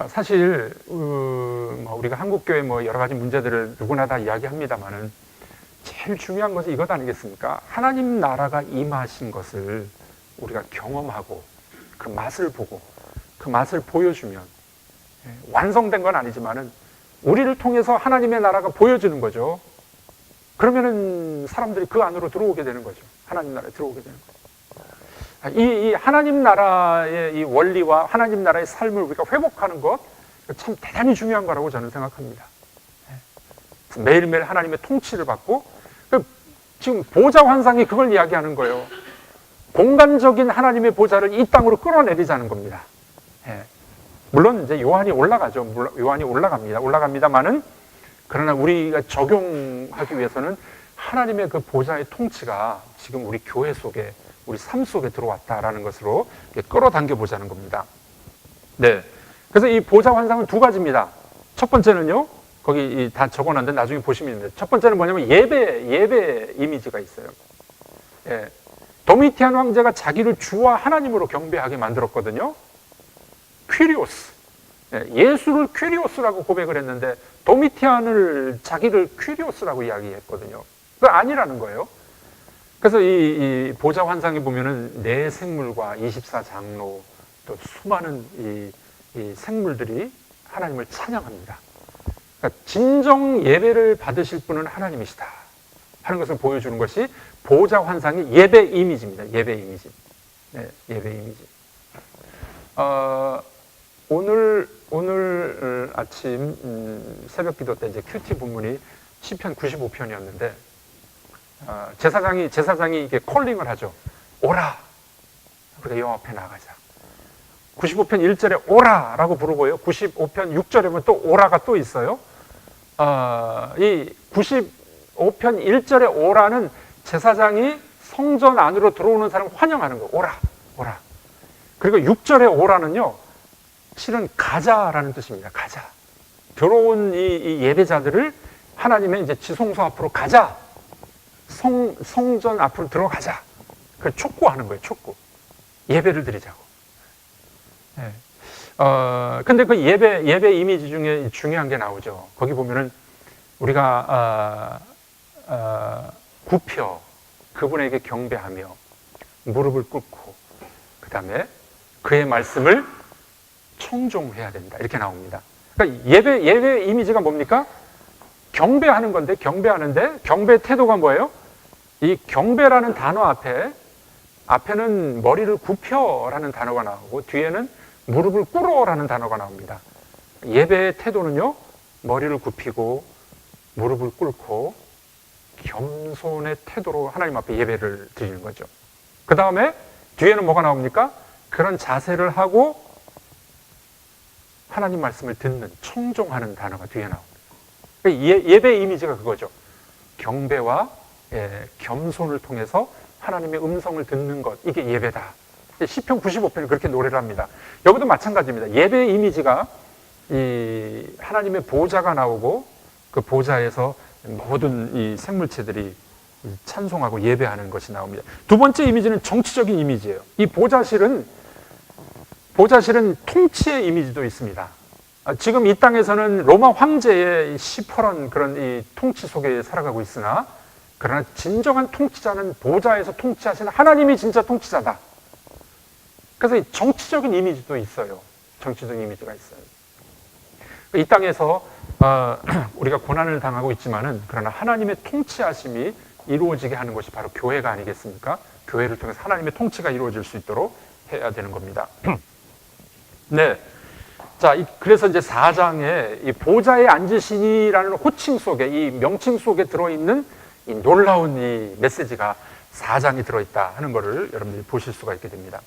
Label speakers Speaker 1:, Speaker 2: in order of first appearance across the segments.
Speaker 1: 사실 우리가 한국교회 여러 가지 문제들을 누구나 다 이야기합니다만은 제일 중요한 것은 이것 아니겠습니까? 하나님 나라가 임하신 것을 우리가 경험하고 그 맛을 보고 그 맛을 보여주면, 완성된 건 아니지만은 우리를 통해서 하나님의 나라가 보여지는 거죠. 그러면은 사람들이 그 안으로 들어오게 되는 거죠. 하나님 나라에 들어오게 되는 거죠. 이 하나님 나라의 이 원리와 하나님 나라의 삶을 우리가 회복하는 것, 참 대단히 중요한 거라고 저는 생각합니다. 매일매일 하나님의 통치를 받고, 지금 보좌 환상이 그걸 이야기하는 거예요. 공간적인 하나님의 보좌를 이 땅으로 끌어내리자는 겁니다. 물론 이제 요한이 올라가죠. 요한이 올라갑니다만은, 그러나 우리가 적용하기 위해서는 하나님의 그 보좌의 통치가 지금 우리 교회 속에, 우리 삶 속에 들어왔다라는 것으로 끌어당겨 보자는 겁니다. 네. 그래서 이 보좌 환상은 두 가지입니다. 첫 번째는요, 거기 다 적어놨는데 나중에 보시면 됩니다. 첫 번째는 뭐냐면 예배 이미지가 있어요. 도미티안 황제가 자기를 주와 하나님으로 경배하게 만들었거든요. 퀴리오스. 예수를 퀴리오스라고 고백을 했는데 도미티안을 자기를 퀴리오스라고 이야기했거든요. 그거 아니라는 거예요. 그래서 이 보좌 환상에 보면은 네 생물과 24장로 또 수많은 이 생물들이 하나님을 찬양합니다. 그러니까 진정 예배를 받으실 분은 하나님이시다 하는 것을 보여주는 것이 보좌 환상의 예배 이미지입니다. 예배 이미지. 네, 예배 이미지. 오늘 아침 새벽 기도 때 이제 큐티 본문이 시편 95편이었는데 제사장이 이게 콜링을 하죠. 오라. 우리가 여호와 앞에 나가자. 95편 1절에 오라라고 부르고요. 95편 6절에 보면 또 오라가 또 있어요. 이 95편 1절에 오라는 제사장이 성전 안으로 들어오는 사람을 환영하는 거예요. 오라, 오라. 그리고 6절에 오라는요, 실은 가자라는 뜻입니다. 가자. 들어온 이 예배자들을 하나님의 이제 지성소 앞으로 가자. 성전 앞으로 들어가자. 그 촉구하는 거예요. 촉구. 예배를 드리자고. 네. 근데 그 예배 이미지 중에 중요한 게 나오죠. 거기 보면은 우리가 굽혀 그분에게 경배하며 무릎을 꿇고 그 다음에 그의 말씀을 청종해야 된다. 이렇게 나옵니다. 그러니까 예배 이미지가 뭡니까? 경배하는 건데, 경배 태도가 뭐예요? 이 경배라는 단어 앞에는 머리를 굽혀라는 단어가 나오고 뒤에는 무릎을 꿇어라는 단어가 나옵니다. 예배의 태도는요, 머리를 굽히고 무릎을 꿇고 겸손의 태도로 하나님 앞에 예배를 드리는 거죠. 그 다음에 뒤에는 뭐가 나옵니까? 그런 자세를 하고 하나님 말씀을 듣는, 청종하는 단어가 뒤에 나옵니다. 예배 이미지가 그거죠. 경배와 겸손을 통해서 하나님의 음성을 듣는 것, 이게 예배다. 시편 95편이 그렇게 노래를 합니다. 여기도 마찬가지입니다. 예배 이미지가 이 하나님의 보좌가 나오고 그 보좌에서 모든 이 생물체들이 찬송하고 예배하는 것이 나옵니다. 두 번째 이미지는 정치적인 이미지예요. 이 보좌실은 통치의 이미지도 있습니다. 지금 이 땅에서는 로마 황제의 시퍼런 그런 이 통치 속에 살아가고 있으나, 그러나 진정한 통치자는 보좌에서 통치하시는 하나님이 진짜 통치자다. 그래서 이 정치적인 이미지도 있어요. 정치적인 이미지가 있어요. 이 땅에서 우리가 고난을 당하고 있지만은, 그러나 하나님의 통치하심이 이루어지게 하는 것이 바로 교회가 아니겠습니까? 교회를 통해서 하나님의 통치가 이루어질 수 있도록 해야 되는 겁니다. 네. 자, 그래서 이제 4장에 이 보좌에 앉으시니라는 호칭 속에, 이 명칭 속에 들어있는 이 놀라운 이 메시지가 4장이 들어있다 하는 것을 여러분들이 보실 수가 있게 됩니다.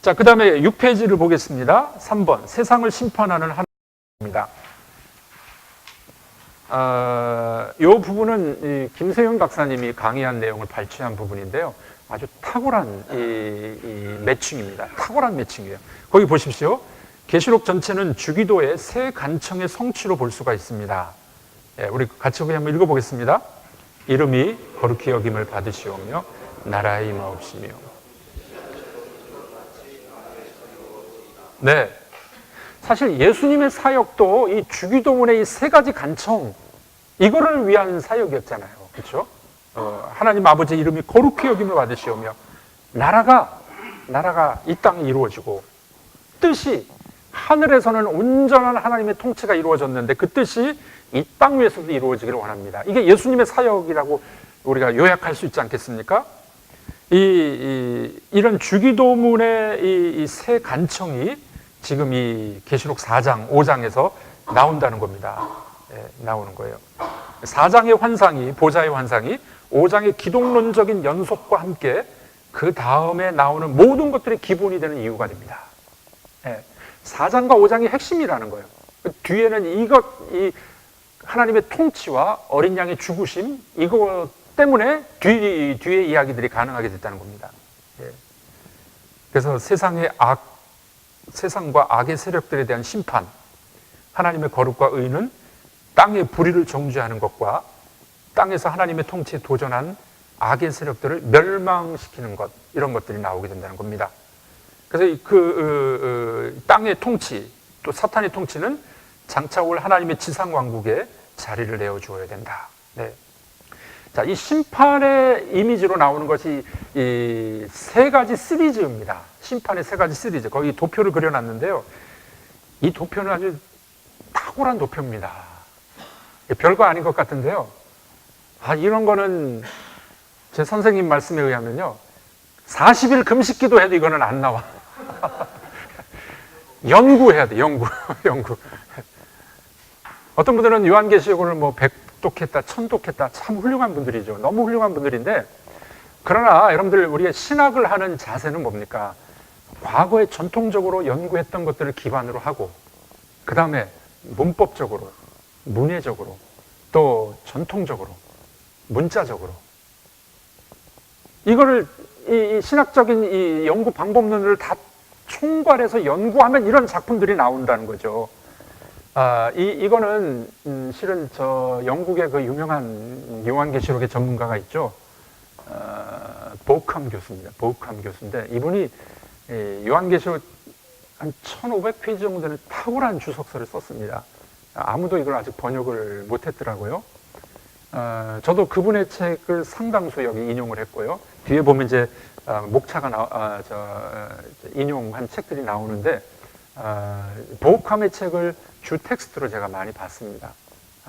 Speaker 1: 자, 그 다음에 6페이지를 보겠습니다. 3번, 세상을 심판하는 하나님입니다. 이 부분은 이 김세윤 박사님이 강의한 내용을 발췌한 부분인데요. 아주 탁월한 이 매칭입니다. 탁월한 매칭이에요. 거기 보십시오. 계시록 전체는 주기도의 세 간청의 성취로 볼 수가 있습니다. 우리 같이 한번 읽어보겠습니다. 이름이 거룩히 여김을 받으시오며 나라의 임하옵시며. 네. 사실 예수님의 사역도 이 주기도문의 이 세 가지 간청, 이거를 위한 사역이었잖아요. 그렇죠? 하나님 아버지 이름이 거룩히 여김을 받으시오며 나라가 이 땅에 이루어지고, 뜻이 하늘에서는 온전한 하나님의 통치가 이루어졌는데 그 뜻이 이 땅 위에서도 이루어지기를 원합니다. 이게 예수님의 사역이라고 우리가 요약할 수 있지 않겠습니까? 이런 주기도문의 이 세 간청이 지금 이 계시록 4장, 5장에서 나온다는 겁니다. 나오는 거예요. 4장의 환상이, 보좌의 환상이 5장의 기독론적인 연속과 함께 그 다음에 나오는 모든 것들이 기본이 되는 이유가 됩니다. 4장과 5장이 핵심이라는 거예요. 뒤에는 이 하나님의 통치와 어린 양의 죽으심, 이것 때문에 뒤의 이야기들이 가능하게 됐다는 겁니다. 그래서 세상과 악의 세력들에 대한 심판, 하나님의 거룩과 의는 땅의 불의를 정죄하는 것과 땅에서 하나님의 통치에 도전한 악의 세력들을 멸망시키는 것, 이런 것들이 나오게 된다는 겁니다. 그래서 땅의 통치, 또 사탄의 통치는 장차 올 하나님의 지상왕국에 자리를 내어주어야 된다. 자, 이 심판의 이미지로 나오는 것이 이 세 가지 시리즈입니다. 심판의 세 가지 시리즈. 거기 도표를 그려놨는데요. 이 도표는 아주 탁월한 도표입니다. 별거 아닌 것 같은데요. 이런 거는 제 선생님 말씀에 의하면요, 40일 금식기도 해도 이거는 안 나와. 연구해야 돼, 연구. 어떤 분들은 요한계시록을 뭐 100독했다, 1000독했다, 참 훌륭한 분들이죠. 너무 훌륭한 분들인데, 그러나 여러분들, 우리가 신학을 하는 자세는 뭡니까? 과거에 전통적으로 연구했던 것들을 기반으로 하고, 그 다음에 문법적으로, 문해적으로, 또 전통적으로, 문자적으로, 이거를 이 신학적인 이 연구 방법론을 다 총괄해서 연구하면 이런 작품들이 나온다는 거죠. 이거는 실은 저 영국의 그 유명한 요한계시록의 전문가가 있죠. 보우캄 교수입니다. 보우캄 교수인데, 이분이 요한계시록 한 1500페이지 정도 되는 탁월한 주석서를 썼습니다. 아무도 이걸 아직 번역을 못했더라고요. 저도 그분의 책을 상당수 여기 인용을 했고요. 뒤에 보면 이제 목차가 인용한 책들이 나오는데, 보우캄의 책을 주 텍스트로 제가 많이 봤습니다.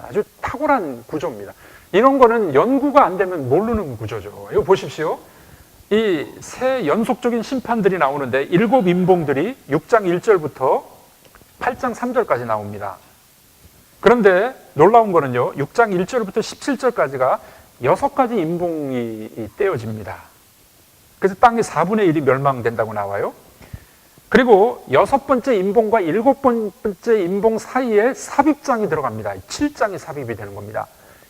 Speaker 1: 아주 탁월한 구조입니다. 이런 거는 연구가 안 되면 모르는 구조죠. 이거 보십시오. 이 새 연속적인 심판들이 나오는데, 7 인봉들이 6장 1절부터 8장 3절까지 나옵니다. 그런데 놀라운 거는요, 6장 1절부터 17절까지가 6가지 인봉이 떼어집니다. 그래서 땅의 4분의 1이 멸망된다고 나와요. 그리고 6번째 인봉과 7번째 인봉 사이에 삽입장이 들어갑니다. 7장이 삽입이 되는 겁니다.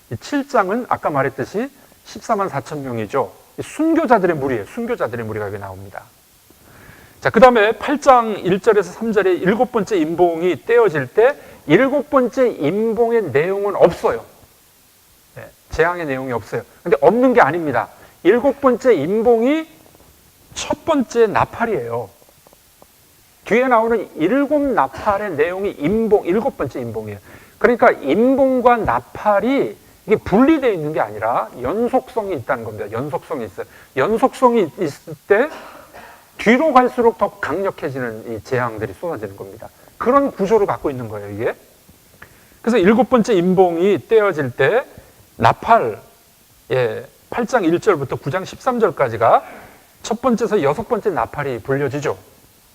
Speaker 1: 이 7장은 아까 말했듯이 14만 4천 명이죠. 순교자들의 무리예요. 순교자들의 무리가 여기 나옵니다. 자, 그 다음에 8장 1절에서 3절에 7번째 인봉이 떼어질 때 7번째 인봉의 내용은 없어요. 재앙의 내용이 없어요. 근데 없는 게 아닙니다. 7번째 인봉이 첫 번째 나팔이에요. 뒤에 나오는 7 나팔의 내용이 인봉, 7번째 인봉이에요. 그러니까 인봉과 나팔이 이게 분리되어 있는 게 아니라 연속성이 있다는 겁니다. 연속성이 있어요. 연속성이 있을 때 뒤로 갈수록 더 강력해지는 이 재앙들이 쏟아지는 겁니다. 그런 구조를 갖고 있는 거예요, 이게. 그래서 7번째 인봉이 떼어질 때 나팔, 8장 1절부터 9장 13절까지가 첫 번째에서 6번째 나팔이 불려지죠.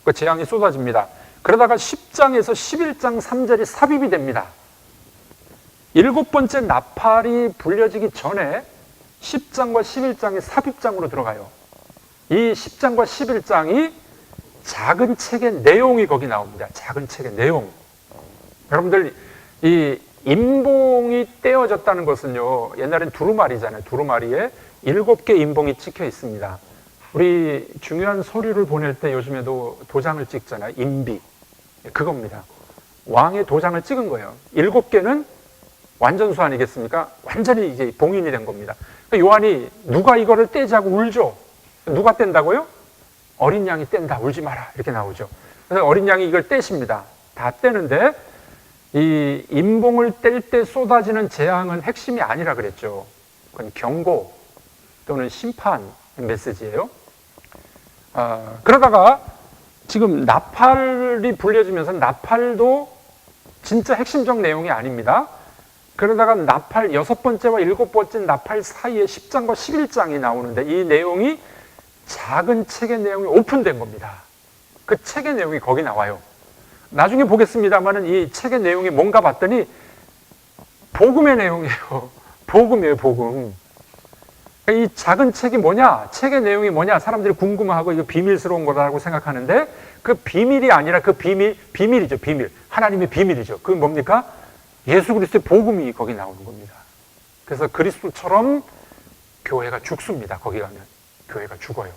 Speaker 1: 그 재앙이 쏟아집니다. 그러다가 10장에서 11장 3절이 삽입이 됩니다. 7번째 나팔이 불려지기 전에 10장과 11장이 삽입장으로 들어가요. 이 10장과 11장이 작은 책의 내용이 거기 나옵니다. 작은 책의 내용. 여러분들, 이 인봉이 떼어졌다는 것은요, 옛날엔 두루마리잖아요. 두루마리에 7개 인봉이 찍혀 있습니다. 우리 중요한 서류를 보낼 때 요즘에도 도장을 찍잖아요. 인비. 그겁니다. 왕의 도장을 찍은 거예요. 7개는 완전수 아니겠습니까? 완전히 이제 봉인이 된 겁니다. 요한이 누가 이거를 떼자고 울죠. 누가 뗀다고요? 어린 양이 뗀다. 울지 마라. 이렇게 나오죠. 그래서 어린 양이 이걸 떼십니다. 다 떼는데 이 임봉을 뗄 때 쏟아지는 재앙은 핵심이 아니라 그랬죠. 그건 경고 또는 심판 메시지예요. 그러다가 지금 나팔이 불려지면서 나팔도 진짜 핵심적 내용이 아닙니다. 그러다가 나팔 6번째와 7번째 나팔 사이에 10장과 11장이 나오는데 이 내용이 작은 책의 내용이 오픈된 겁니다. 그 책의 내용이 거기 나와요. 나중에 보겠습니다만은 이 책의 내용이 뭔가 봤더니 복음의 내용이에요. 복음이에요, 복음. 이 작은 책이 뭐냐? 책의 내용이 뭐냐? 사람들이 궁금하고 이거 비밀스러운 거라고 생각하는데 그 비밀이 아니라 그 비밀이죠, 비밀. 하나님의 비밀이죠. 그건 뭡니까? 예수 그리스도의 복음이 거기 나오는 겁니다. 그래서 그리스도처럼 교회가 죽습니다. 거기 가면. 교회가 죽어요.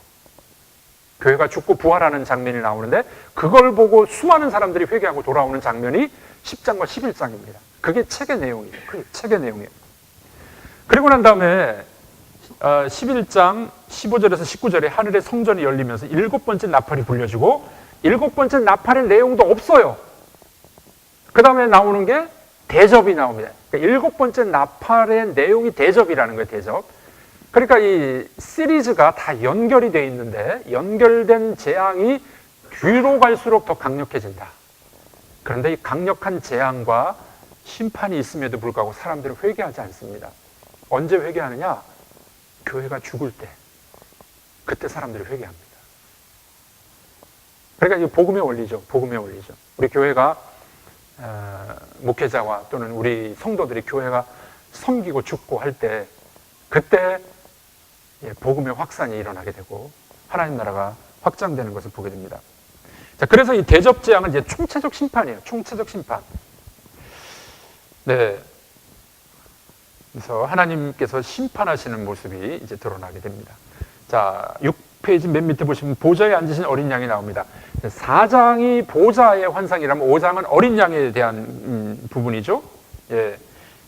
Speaker 1: 교회가 죽고 부활하는 장면이 나오는데 그걸 보고 수많은 사람들이 회개하고 돌아오는 장면이 10장과 11장입니다. 그게 책의 내용이에요. 그게 책의 내용이에요. 그리고 난 다음에 11장 15절에서 19절에 하늘의 성전이 열리면서 7번째 나팔이 불려지고 7번째 나팔의 내용도 없어요. 그 다음에 나오는 게 대접이 나옵니다. 그러니까 7번째 나팔의 내용이 대접이라는 거예요. 대접. 그러니까 이 시리즈가 다 연결이 되어 있는데 연결된 재앙이 뒤로 갈수록 더 강력해진다. 그런데 이 강력한 재앙과 심판이 있음에도 불구하고 사람들은 회개하지 않습니다. 언제 회개하느냐? 교회가 죽을 때. 그때 사람들이 회개합니다. 그러니까 이 복음의 원리죠. 복음의 원리죠. 우리 교회가 목회자와 또는 우리 성도들이 교회가 섬기고 죽고 할 때 그때 복음의 확산이 일어나게 되고 하나님 나라가 확장되는 것을 보게 됩니다. 자, 그래서 이 대접 재앙은 이제 총체적 심판이에요. 총체적 심판. 네. 그래서 하나님께서 심판하시는 모습이 이제 드러나게 됩니다. 자, 6페이지 맨 밑에 보시면 보좌에 앉으신 어린 양이 나옵니다. 4장이 보좌의 환상이라면 5장은 어린 양에 대한 부분이죠. 예.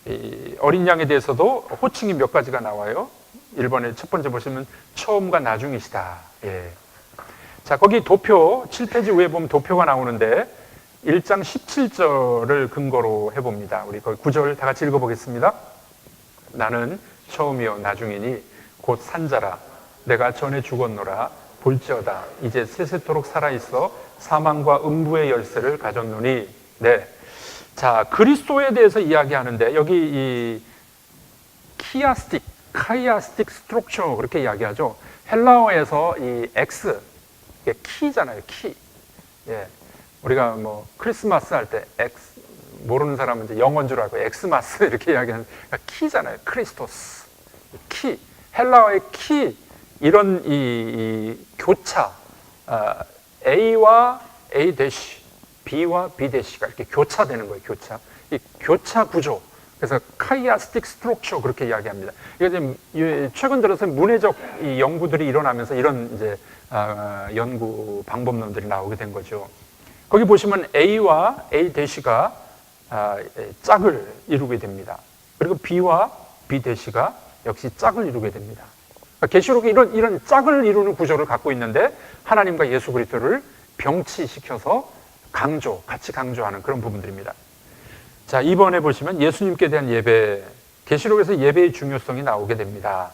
Speaker 1: 이 어린 양에 대해서도 호칭이 몇 가지가 나와요. 1번에 첫 번째 보시면 처음과 나중이시다. 예. 자, 거기 도표 7페이지 위에 보면 도표가 나오는데 1장 17절을 근거로 해봅니다. 우리 거기 9절 다 같이 읽어보겠습니다. 나는 처음이요 나중이니 곧 산자라. 내가 전에 죽었노라. 볼지어다 이제 세세토록 살아있어 사망과 음부의 열쇠를 가졌노니. 네. 자, 그리스도에 대해서 이야기하는데 여기 이 카이아스틱 스트럭처 그렇게 이야기하죠. 헬라어에서 이 X, 이게 키잖아요, 키. 예. 우리가 뭐 크리스마스 할 때 X, 모르는 사람은 이제 영어인 줄 알고 엑스마스 이렇게 이야기하는, 그러니까 키잖아요. 크리스토스. 키. 헬라어의 키. 이런 이 교차. A와 A 대시, B와 B 대시가 이렇게 교차되는 거예요, 교차. 이 교차 구조. 그래서 카이아스틱 스트럭처 그렇게 이야기합니다. 이게 지금 최근 들어서 문해적 이 연구들이 일어나면서 이런 이제 연구 방법론들이 나오게 된 거죠. 거기 보시면 A와 A 대시가 짝을 이루게 됩니다. 그리고 B와 B 대시가 역시 짝을 이루게 됩니다. 계시록이 이런 짝을 이루는 구조를 갖고 있는데 하나님과 예수 그리스도를 병치시켜서 같이 강조하는 그런 부분들입니다. 자, 이번에 보시면 예수님께 대한 예배, 계시록에서 예배의 중요성이 나오게 됩니다.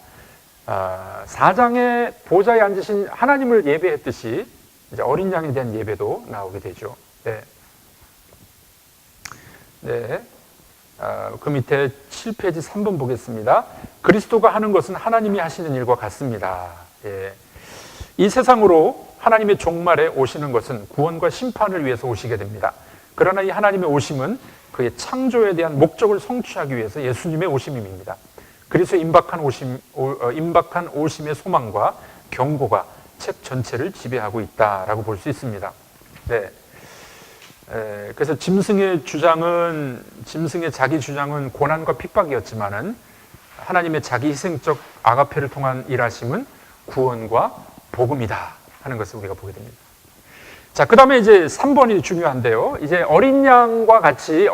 Speaker 1: 4장에 보좌에 앉으신 하나님을 예배했듯이 이제 어린 양에 대한 예배도 나오게 되죠. 네. 네. 그 밑에 7페이지 3번 보겠습니다. 그리스도가 하는 것은 하나님이 하시는 일과 같습니다. 예. 이 세상으로 하나님의 종말에 오시는 것은 구원과 심판을 위해서 오시게 됩니다. 그러나 이 하나님의 오심은 그의 창조에 대한 목적을 성취하기 위해서 예수님의 오심입니다. 그래서 임박한 오심의 소망과 경고가 책 전체를 지배하고 있다라고 볼 수 있습니다. 네. 그래서 짐승의 자기 주장은 고난과 핍박이었지만은 하나님의 자기 희생적 아가페를 통한 일하심은 구원과 복음이다 하는 것을 우리가 보게 됩니다. 자, 그 다음에 이제 3번이 중요한데요. 이제 어린 양과 같이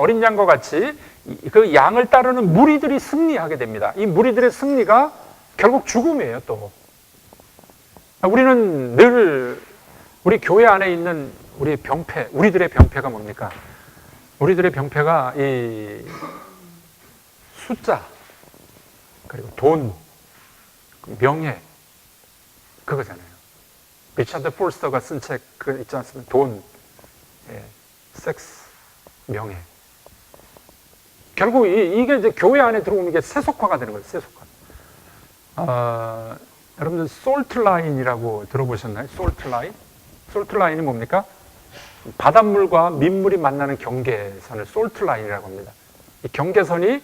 Speaker 1: 그 양을 따르는 무리들이 승리하게 됩니다. 이 무리들의 승리가 결국 죽음이에요, 또. 우리는 늘 우리 교회 안에 있는 우리의 병폐, 우리들의 병폐가 뭡니까? 우리들의 병폐가 이 숫자, 그리고 돈, 명예, 그거잖아요. 리차드 폴스터가 쓴 책 그 있지 않습니까? 돈, 섹스, 명예. 결국 이게 이제 교회 안에 들어오는 게 세속화가 되는 거예요. 세속화. 여러분들 솔트 라인이라고 들어보셨나요? 솔트 라인? 솔트 라인이 뭡니까? 바닷물과 민물이 만나는 경계선을 솔트 라인이라고 합니다. 이 경계선이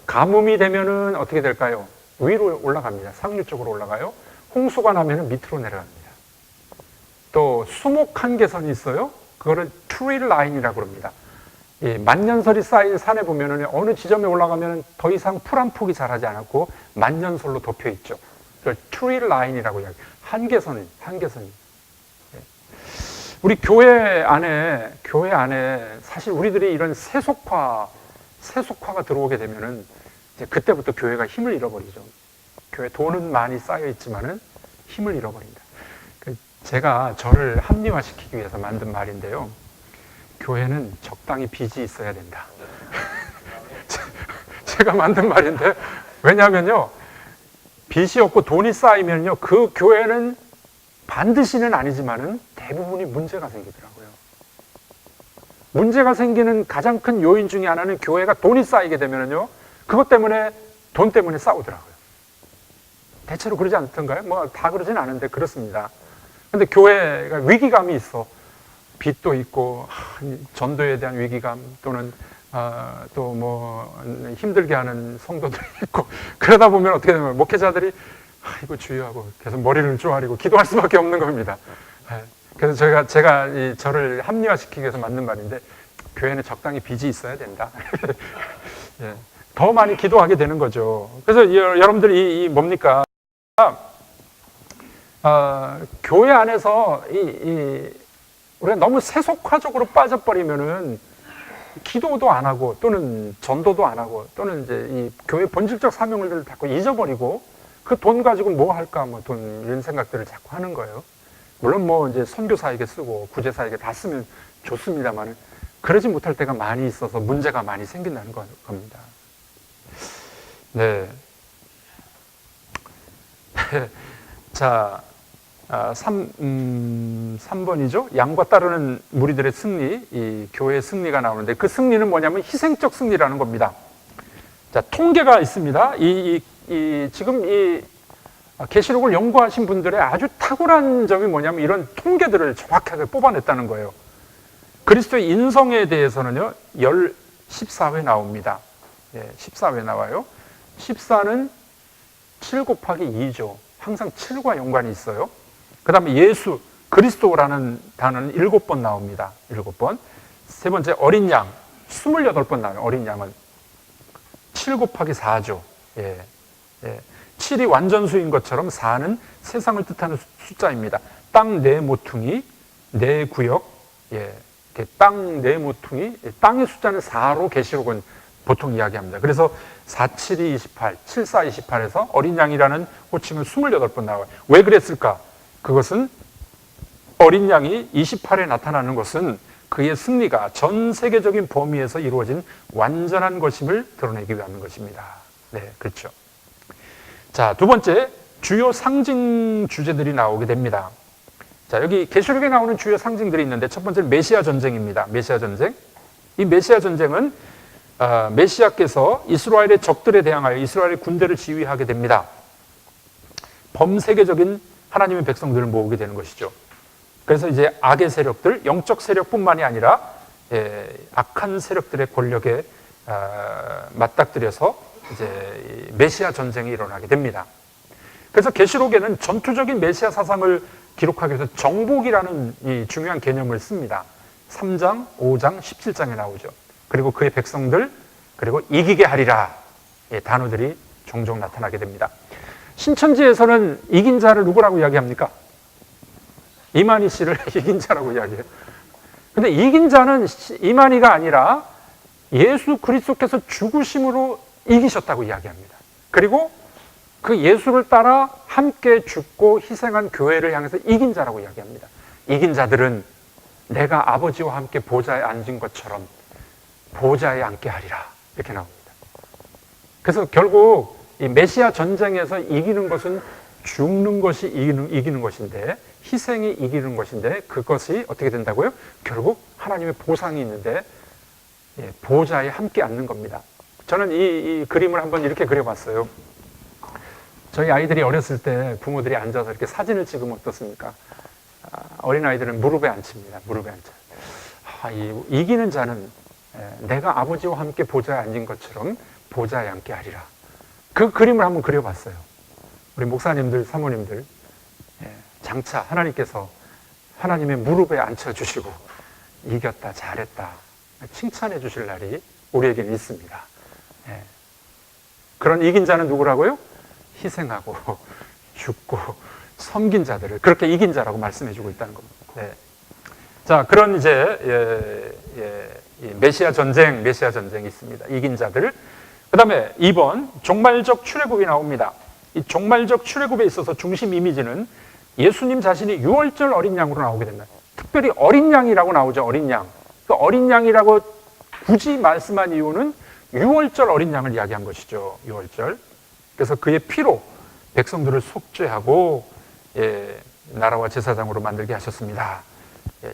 Speaker 1: 가뭄이 되면은 어떻게 될까요? 위로 올라갑니다. 상류 쪽으로 올라가요. 홍수가 나면은 밑으로 내려갑니다. 또 수목 한계선이 있어요. 그거를 트리 라인이라고 합니다. 만년설이 쌓인 산에 보면은 어느 지점에 올라가면 더 이상 풀 한 폭이 자라지 않았고 만년설로 덮여 있죠. 그걸 트리 라인이라고 이야기해요. 한계선이. 우리 교회 안에 사실 우리들이 이런 세속화가 들어오게 되면은 이제 그때부터 교회가 힘을 잃어버리죠. 교회 돈은 많이 쌓여 있지만은 힘을 잃어버린다. 제가 저를 합리화시키기 위해서 만든 말인데요. 교회는 적당히 빚이 있어야 된다. 제가 만든 말인데, 왜냐하면요, 빚이 없고 돈이 쌓이면요, 그 교회는 반드시는 아니지만은 대부분이 문제가 생기더라고요. 문제가 생기는 가장 큰 요인 중에 하나는 교회가 돈이 쌓이게 되면요, 그것 때문에, 돈 때문에 싸우더라고요. 대체로 그러지 않던가요? 뭐 다 그러진 않은데 그렇습니다. 근데 교회가 위기감이 있어. 빚도 있고, 전도에 대한 위기감, 또는 또 뭐 힘들게 하는 성도들이 있고, 그러다 보면 어떻게 되면 목회자들이 이거 주의하고 계속 머리를 쪼아리고 기도할 수밖에 없는 겁니다. 그래서 제가 저를 합리화시키기 위해서 만든 말인데, 교회는 적당히 빚이 있어야 된다. 더 많이 기도하게 되는 거죠. 그래서 여러분들이 이 뭡니까? 교회 안에서 우리가 너무 세속화적으로 빠져버리면은 기도도 안 하고, 또는 전도도 안 하고, 또는 이제 이 교회 본질적 사명을 자꾸 잊어버리고, 그 돈 가지고 뭐 할까, 뭐 돈, 이런 생각들을 자꾸 하는 거예요. 물론 뭐 이제 선교사에게 쓰고 구제사에게 다 쓰면 좋습니다만, 그러지 못할 때가 많이 있어서 문제가 많이 생긴다는 겁니다. 네. 자, 3번이죠. 양과 따르는 무리들의 승리, 이 교회의 승리가 나오는데, 그 승리는 뭐냐면 희생적 승리라는 겁니다. 자, 통계가 있습니다. 지금 이 계시록을 연구하신 분들의 아주 탁월한 점이 뭐냐면 이런 통계들을 정확하게 뽑아냈다는 거예요. 그리스도의 인성에 대해서는요, 14회 나옵니다. 14회 나와요. 14는 7 곱하기 2죠. 항상 7과 연관이 있어요. 그 다음에 예수, 그리스도라는 단어는 7번 나옵니다. 7번. 세 번째, 어린 양, 28번 나와요. 어린 양은 7 곱하기 4죠. 7이 완전수인 것처럼 4는 세상을 뜻하는 숫자입니다. 땅 네 모퉁이, 네 구역, 땅 네 모퉁이, 땅의 숫자는 4로 계시록은 보통 이야기합니다. 그래서 4, 7이 28, 7, 4, 28에서 어린 양이라는 호칭은 28번 나와요. 왜 그랬을까? 그것은 어린 양이 28에 나타나는 것은 그의 승리가 전 세계적인 범위에서 이루어진 완전한 것임을 드러내기 위한 것입니다. 네, 그렇죠. 자, 두 번째, 주요 상징 주제들이 나오게 됩니다. 자, 여기 계시록에 나오는 주요 상징들이 있는데, 첫 번째는 메시아 전쟁입니다. 메시아 전쟁. 이 메시아 전쟁은 메시아께서 이스라엘의 적들에 대항하여 이스라엘의 군대를 지휘하게 됩니다. 범세계적인 하나님의 백성들을 모으게 되는 것이죠. 그래서 이제 악의 세력들, 영적 세력뿐만이 아니라 악한 세력들의 권력에 맞닥뜨려서 이제 메시아 전쟁이 일어나게 됩니다. 그래서 계시록에는 전투적인 메시아 사상을 기록하기 위해서 정복이라는 이 중요한 개념을 씁니다. 3장, 5장, 17장에 나오죠. 그리고 그의 백성들, 그리고 이기게 하리라, 단어들이 종종 나타나게 됩니다. 신천지에서는 이긴 자를 누구라고 이야기합니까? 이만희 씨를 이긴 자라고 이야기해요. 근데 이긴 자는 이만희가 아니라 예수 그리스도께서 죽으심으로 이기셨다고 이야기합니다. 그리고 그 예수를 따라 함께 죽고 희생한 교회를 향해서 이긴 자라고 이야기합니다. 이긴 자들은 내가 아버지와 함께 보좌에 앉은 것처럼 보좌에 앉게 하리라. 이렇게 나옵니다. 그래서 결국 이 메시아 전쟁에서 이기는 것은 죽는 것이 이기는 것인데, 희생이 이기는 것인데, 그것이 어떻게 된다고요? 결국 하나님의 보상이 있는데 보좌에 함께 앉는 겁니다. 저는 이 그림을 한번 이렇게 그려봤어요. 저희 아이들이 어렸을 때 부모들이 앉아서 이렇게 사진을 찍으면 어떻습니까? 어린아이들은 무릎에 앉힙니다. 무릎에 앉아요. 이기는 자는 내가 아버지와 함께 보좌에 앉은 것처럼 보좌에 앉게 하리라. 그 그림을 한번 그려봤어요. 우리 목사님들, 사모님들, 장차 하나님께서 하나님의 무릎에 앉혀주시고 이겼다, 잘했다 칭찬해 주실 날이 우리에게는 있습니다. 그런 이긴 자는 누구라고요? 희생하고 죽고 섬긴 자들을 그렇게 이긴 자라고 말씀해 주고 있다는 겁니다. 네. 자, 그런 이제 메시아 전쟁이 있습니다. 이긴 자들. 그 다음에 2번 종말적 출애굽이 나옵니다. 이 종말적 출애굽에 있어서 중심 이미지는 예수님 자신이 유월절 어린 양으로 나오게 됩니다. 특별히 어린 양이라고 나오죠. 어린 양. 그 어린 양이라고 굳이 말씀한 이유는 유월절 어린 양을 이야기한 것이죠. 유월절. 그래서 그의 피로 백성들을 속죄하고 나라와 제사장으로 만들게 하셨습니다.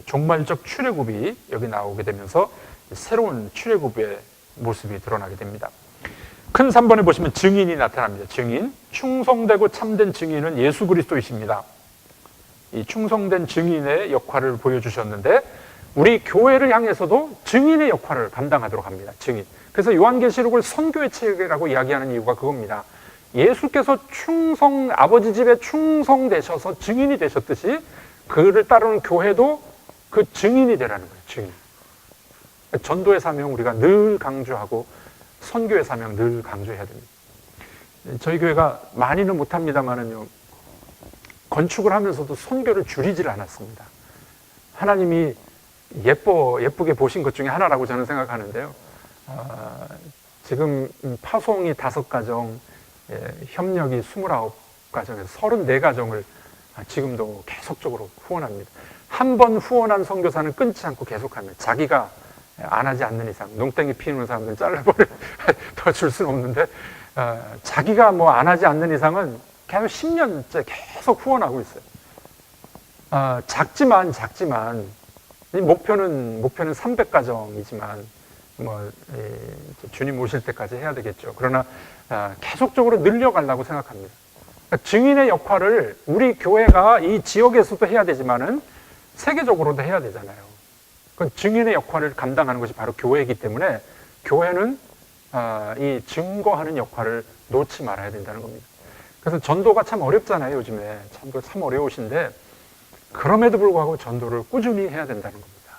Speaker 1: 종말적 출애굽이 여기 나오게 되면서 새로운 출애굽의 모습이 드러나게 됩니다. 큰 3번에 보시면 증인이 나타납니다. 증인. 충성되고 참된 증인은 예수 그리스도이십니다. 이 충성된 증인의 역할을 보여주셨는데 우리 교회를 향해서도 증인의 역할을 감당하도록 합니다. 증인. 그래서 요한계시록을 선교의 책이라고 이야기하는 이유가 그겁니다. 예수께서 아버지 집에 충성되셔서 증인이 되셨듯이 그를 따르는 교회도 그 증인이 되라는 거예요. 증인. 전도의 사명 우리가 늘 강조하고 선교의 사명 늘 강조해야 됩니다. 저희 교회가 많이는 못합니다만은요, 건축을 하면서도 선교를 줄이질 않았습니다. 하나님이 예쁘게 보신 것 중에 하나라고 저는 생각하는데요. 지금 파송이 5가정, 협력이 29가정에서 34가정을 지금도 계속적으로 후원합니다. 한 번 후원한 선교사는 끊지 않고 계속합니다. 자기가 안 하지 않는 이상, 농땡이 피우는 사람들은 잘라버려 더 줄 수는 없는데 자기가 뭐 안 하지 않는 이상은 계속 10년째 계속 후원하고 있어요. 작지만 목표는 300가정이지만 주님 오실 때까지 해야 되겠죠. 그러나 계속적으로 늘려가려고 생각합니다. 그러니까 증인의 역할을 우리 교회가 이 지역에서도 해야 되지만은 세계적으로도 해야 되잖아요. 그 증인의 역할을 감당하는 것이 바로 교회이기 때문에 교회는 이 증거하는 역할을 놓지 말아야 된다는 겁니다. 그래서 전도가 참 어렵잖아요. 요즘에 참 어려우신데 그럼에도 불구하고 전도를 꾸준히 해야 된다는 겁니다.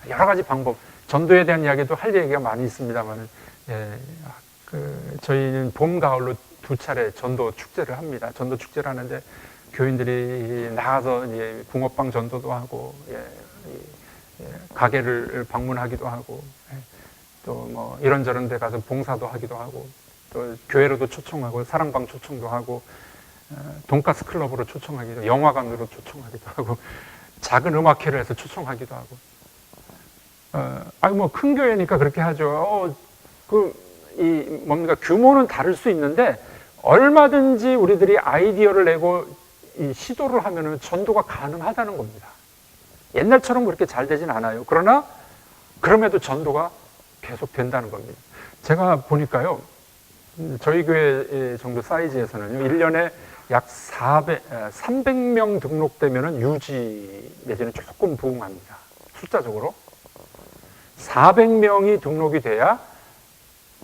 Speaker 1: 여러 가지 방법, 전도에 대한 이야기도 할 얘기가 많이 있습니다만 저희는 봄, 가을로 2차례 전도 축제를 합니다. 전도 축제를 하는데 교인들이 나가서 이제 붕어빵 전도도 하고 가게를 방문하기도 하고 또 뭐 이런저런 데 가서 봉사도 하기도 하고 또 교회로도 초청하고 사랑방 초청도 하고 돈가스 클럽으로 초청하기도 하고 영화관으로 초청하기도 하고 작은 음악회를 해서 초청하기도 하고 뭐 큰 교회니까 그렇게 하죠. 뭡니까 규모는 다를 수 있는데 얼마든지 우리들이 아이디어를 내고 이 시도를 하면은 전도가 가능하다는 겁니다. 옛날처럼 그렇게 잘 되진 않아요. 그러나 그럼에도 전도가 계속 된다는 겁니다. 제가 보니까요, 저희 교회 정도 사이즈에서는요, 1년에 약 300명 등록되면은 유지 내지는 조금 부응합니다. 숫자적으로 400명이 등록이 돼야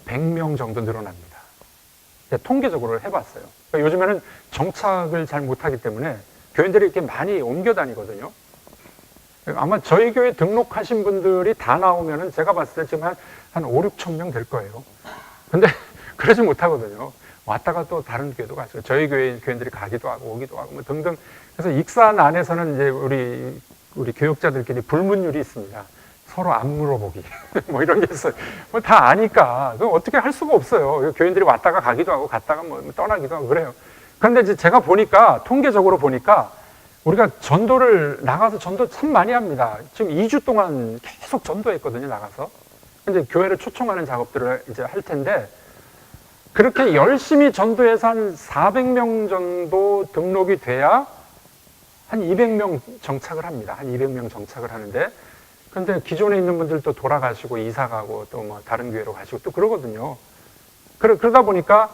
Speaker 1: 100명 정도 늘어납니다. 통계적으로 해봤어요. 그러니까 요즘에는 정착을 잘 못하기 때문에 교인들이 이렇게 많이 옮겨 다니거든요. 아마 저희 교회 등록하신 분들이 다 나오면은 제가 봤을 때 지금 한 5, 6천 명 될 거예요. 근데 그러지 못하거든요. 왔다가 또 다른 교회도 가죠. 저희 교인들이 가기도 하고 오기도 하고 뭐 등등. 그래서 익산 안에서는 이제 우리 교역자들끼리 불문율이 있습니다. 서로 안 물어보기. 뭐 이런 게 있어요. 뭐 다 아니까. 그럼 어떻게 할 수가 없어요. 교인들이 왔다가 가기도 하고 갔다가 뭐 떠나기도 하고 그래요. 그런데 이제 제가 보니까, 통계적으로 보니까 우리가 전도를 나가서 전도 참 많이 합니다. 지금 2주 동안 계속 전도했거든요, 나가서. 근데 교회를 초청하는 작업들을 이제 할 텐데, 그렇게 열심히 전도해서 한 400명 정도 등록이 돼야 한 200명 정착을 합니다. 한 200명 정착을 하는데, 근데 기존에 있는 분들도 돌아가시고 이사 가고 또 뭐 다른 교회로 가시고 또 그러거든요. 그러다 보니까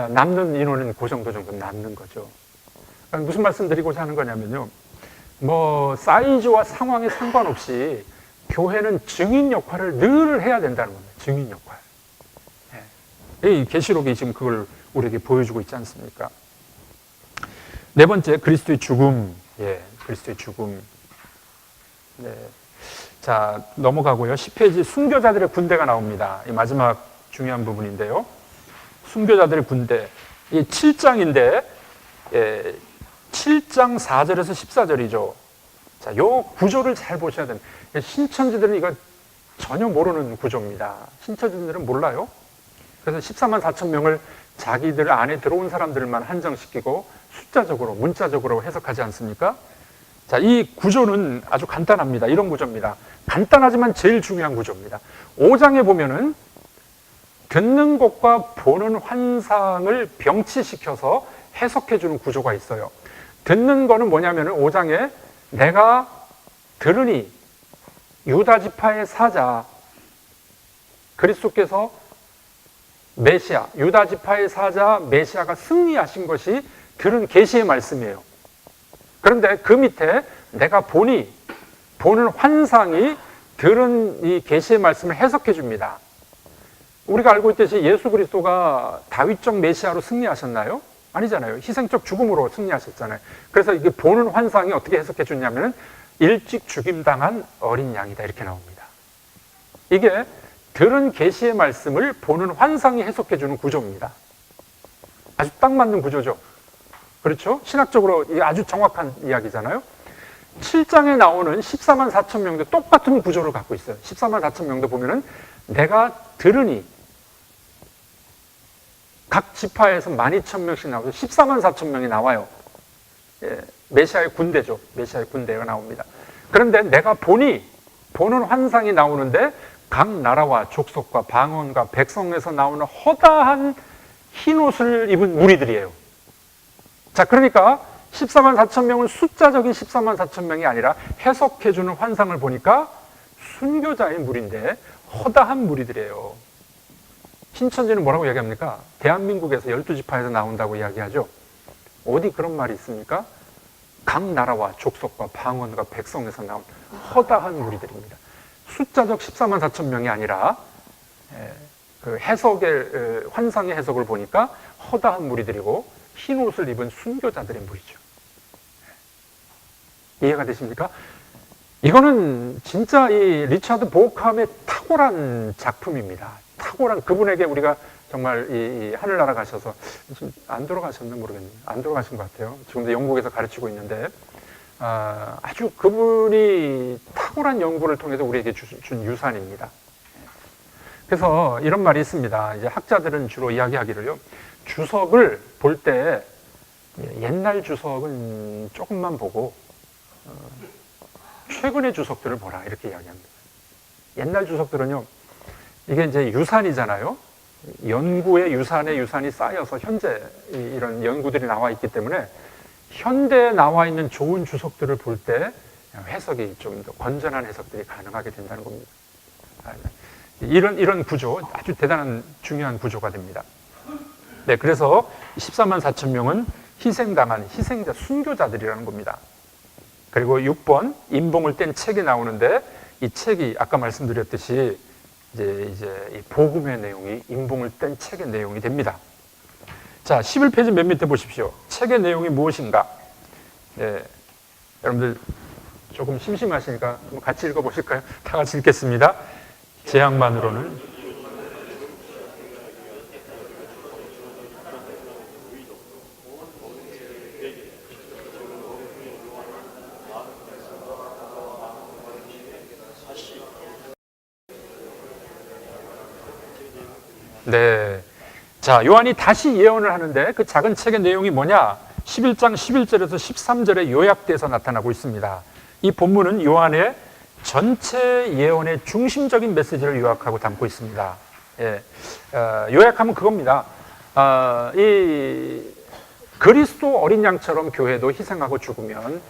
Speaker 1: 남는 인원은 그 정도 남는 거죠. 그러니까 무슨 말씀 드리고자 하는 거냐면요. 뭐 사이즈와 상황에 상관없이 교회는 증인 역할을 늘 해야 된다는 겁니다. 증인 역할. 이 계시록이 지금 그걸 우리에게 보여주고 있지 않습니까? 네 번째, 그리스도의 죽음. 그리스도의 죽음. 네. 자, 넘어가고요. 10페이지 순교자들의 군대가 나옵니다. 이 마지막 중요한 부분인데요. 순교자들의 군대. 이 7장인데, 7장 4절에서 14절이죠. 자, 요 구조를 잘 보셔야 됩니다. 신천지들은 이거 전혀 모르는 구조입니다. 신천지들은 몰라요. 그래서 14만 4천 명을 자기들 안에 들어온 사람들만 한정시키고 숫자적으로, 문자적으로 해석하지 않습니까? 자, 이 구조는 아주 간단합니다. 이런 구조입니다. 간단하지만 제일 중요한 구조입니다. 5장에 보면은 듣는 것과 보는 환상을 병치시켜서 해석해주는 구조가 있어요. 듣는 거는 뭐냐면은 5장에 내가 들으니 유다 지파의 사자 그리스도께서 메시아, 유다 지파의 사자 메시아가 승리하신 것이 들은 계시의 말씀이에요. 그런데 그 밑에 내가 보니 보는 환상이 들은 이 계시의 말씀을 해석해 줍니다. 우리가 알고 있듯이 예수 그리스도가 다윗적 메시아로 승리하셨나요? 아니잖아요. 희생적 죽음으로 승리하셨잖아요. 그래서 이게 보는 환상이 어떻게 해석해 주냐면 일찍 죽임당한 어린 양이다 이렇게 나옵니다. 이게 들은 계시의 말씀을 보는 환상이 해석해 주는 구조입니다. 아주 딱 맞는 구조죠. 그렇죠? 신학적으로 이게 아주 정확한 이야기잖아요. 7장에 나오는 14만 4천 명도 똑같은 구조를 갖고 있어요. 14만 4천 명도 보면은 내가 들으니 각 지파에서 12,000명씩 나와서 14만 4천 명이 나와요. 메시아의 군대죠. 메시아의 군대가 나옵니다. 그런데 내가 보니 보는 환상이 나오는데 각 나라와 족속과 방언과 백성에서 나오는 허다한 흰옷을 입은 무리들이에요. 자, 그러니까 14만 4천 명은 숫자적인 14만 4천 명이 아니라 해석해주는 환상을 보니까 순교자의 무리인데 허다한 무리들이에요. 신천지는 뭐라고 이야기합니까? 대한민국에서 12지파에서 나온다고 이야기하죠. 어디 그런 말이 있습니까? 각 나라와 족속과 방언과 백성에서 나온 허다한 무리들입니다. 숫자적 14만 4천 명이 아니라 그 해석의 환상의 해석을 보니까 허다한 무리들이고 흰 옷을 입은 순교자들의 무리죠. 이해가 되십니까? 이거는 진짜 이 리차드 보크함의 탁월한 작품입니다. 탁월한 그분에게 우리가 정말 이 하늘나라 가셔서 지금 안 돌아가셨나 모르겠네요. 안 돌아가신 것 같아요. 지금도 영국에서 가르치고 있는데 아주 그분이 탁월한 연구를 통해서 우리에게 준 유산입니다. 그래서 이런 말이 있습니다. 이제 학자들은 주로 이야기하기를요. 주석을 볼 때 옛날 주석은 조금만 보고 최근의 주석들을 보라 이렇게 이야기합니다. 옛날 주석들은요. 이게 이제 유산이잖아요. 연구의 유산의 유산이 쌓여서 현재 이런 연구들이 나와 있기 때문에 현대에 나와 있는 좋은 주석들을 볼 때 해석이 좀 더 건전한 해석들이 가능하게 된다는 겁니다. 이런 구조, 아주 대단한 중요한 구조가 됩니다. 네, 그래서 14만 4천 명은 희생당한 희생자, 순교자들이라는 겁니다. 그리고 6번, 인봉을 뗀 책이 나오는데 이 책이 아까 말씀드렸듯이 이제 이 복음의 내용이 인봉을 뗀 책의 내용이 됩니다. 자, 11페이지 맨 밑에 보십시오. 책의 내용이 무엇인가? 네, 여러분들 조금 심심하시니까 한번 같이 읽어보실까요? 다 같이 읽겠습니다. 제약만으로는 네. 자, 요한이 다시 예언을 하는데 그 작은 책의 내용이 뭐냐? 11장 11절에서 13절에 요약돼서 나타나고 있습니다. 이 본문은 요한의 전체 예언의 중심적인 메시지를 요약하고 담고 있습니다. 요약하면 그겁니다. 이 그리스도 어린 양처럼 교회도 희생하고 죽으면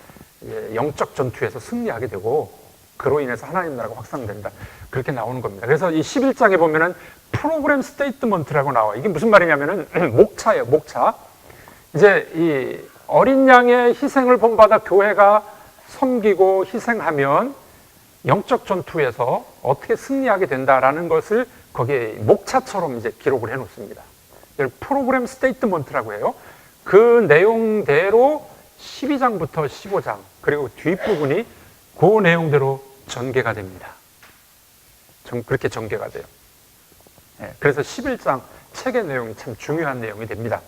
Speaker 1: 영적 전투에서 승리하게 되고 그로 인해서 하나님 나라가 확산된다. 그렇게 나오는 겁니다. 그래서 이 11장에 보면은 프로그램 스테이트먼트라고 나와요. 이게 무슨 말이냐면은 목차예요, 목차. 이제 이 어린 양의 희생을 본받아 교회가 섬기고 희생하면 영적 전투에서 어떻게 승리하게 된다라는 것을 거기에 목차처럼 이제 기록을 해 놓습니다. 이걸 프로그램 스테이트먼트라고 해요. 그 내용대로 12장부터 15장 그리고 뒷부분이 그 내용대로 전개가 됩니다. 그렇게 전개가 돼요. 그래서 11장 책의 내용이 참 중요한 내용이 됩니다.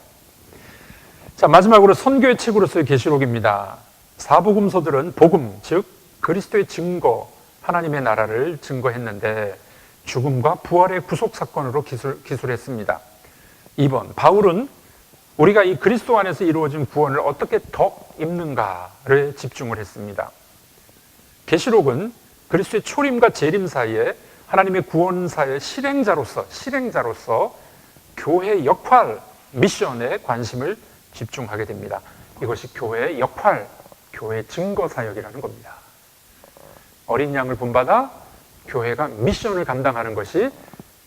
Speaker 1: 자, 마지막으로 선교의 책으로서의 계시록입니다. 사복음서들은 복음, 즉 그리스도의 증거, 하나님의 나라를 증거했는데 죽음과 부활의 구속 사건으로 기술했습니다. 2번, 바울은 우리가 이 그리스도 안에서 이루어진 구원을 어떻게 덧입는가를 집중을 했습니다. 계시록은 그리스도의 초림과 재림 사이에 하나님의 구원사의 실행자로서 교회의 역할, 미션에 관심을 집중하게 됩니다. 이것이 교회의 역할, 교회의 증거사역이라는 겁니다. 어린 양을 본받아 교회가 미션을 감당하는 것이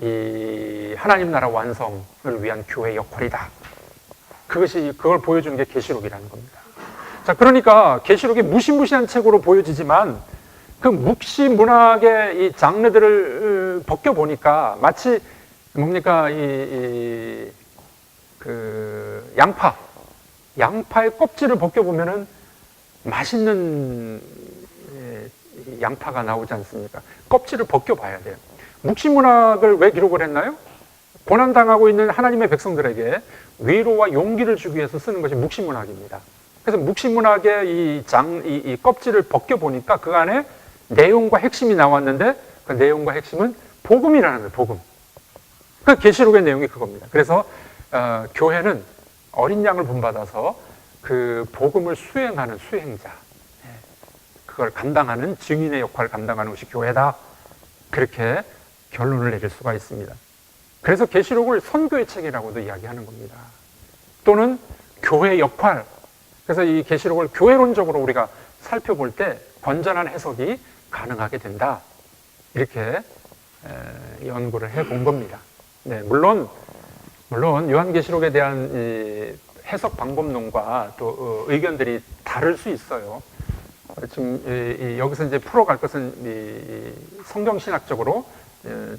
Speaker 1: 이 하나님 나라 완성을 위한 교회의 역할이다. 그걸 보여주는 게 계시록이라는 겁니다. 자, 그러니까 계시록이 무시무시한 책으로 보여지지만 그 묵시 문학의 이 장르들을 벗겨보니까 마치 뭡니까 그 양파의 껍질을 벗겨보면은 맛있는 양파가 나오지 않습니까? 껍질을 벗겨봐야 돼요. 묵시문학을 왜 기록을 했나요? 고난당하고 있는 하나님의 백성들에게 위로와 용기를 주기 위해서 쓰는 것이 묵시문학입니다. 그래서 묵시문학의 이 껍질을 벗겨보니까 그 안에 내용과 핵심이 나왔는데 그 내용과 핵심은 복음이라는 거예요, 복음. 그 계시록의 내용이 그겁니다. 그래서 교회는 어린 양을 본받아서 그 복음을 수행하는 수행자, 그걸 감당하는 증인의 역할을 감당하는 것이 교회다. 그렇게 결론을 내릴 수가 있습니다. 그래서 계시록을 선교의 책이라고도 이야기하는 겁니다. 또는 교회의 역할. 그래서 이 계시록을 교회론적으로 우리가 살펴볼 때 건전한 해석이 가능하게 된다. 이렇게 연구를 해본 겁니다. 네, 물론 요한계시록에 대한 이 해석 방법론과 또 의견들이 다를 수 있어요. 지금 여기서 이제 풀어갈 것은 성경신학적으로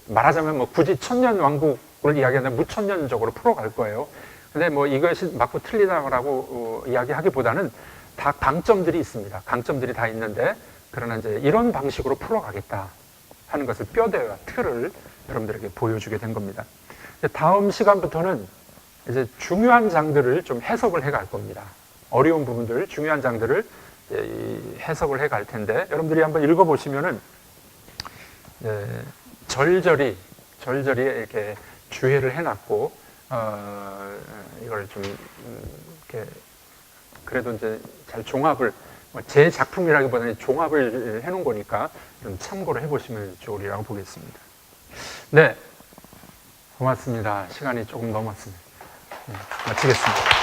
Speaker 1: 말하자면 뭐 굳이 천년왕국을 이야기하는 무천년적으로 풀어갈 거예요. 근데 뭐 이것이 맞고 틀리다라고 이야기하기보다는 다 강점들이 있습니다. 강점들이 다 있는데 그러나 이제 이런 방식으로 풀어가겠다 하는 것을 뼈대와 틀을 여러분들에게 보여주게 된 겁니다. 다음 시간부터는 이제 중요한 장들을 좀 해석을 해갈 겁니다. 어려운 부분들, 중요한 장들을 해석을 해갈 텐데 여러분들이 한번 읽어보시면은 절절히 이렇게 주해를 해놨고 이걸 좀 이렇게 그래도 이제 잘 종합을 제 작품이라기보다는 종합을 해놓은 거니까 좀 참고를 해보시면 좋으리라고 보겠습니다. 네, 고맙습니다. 시간이 조금 넘었습니다. 네, 마치겠습니다.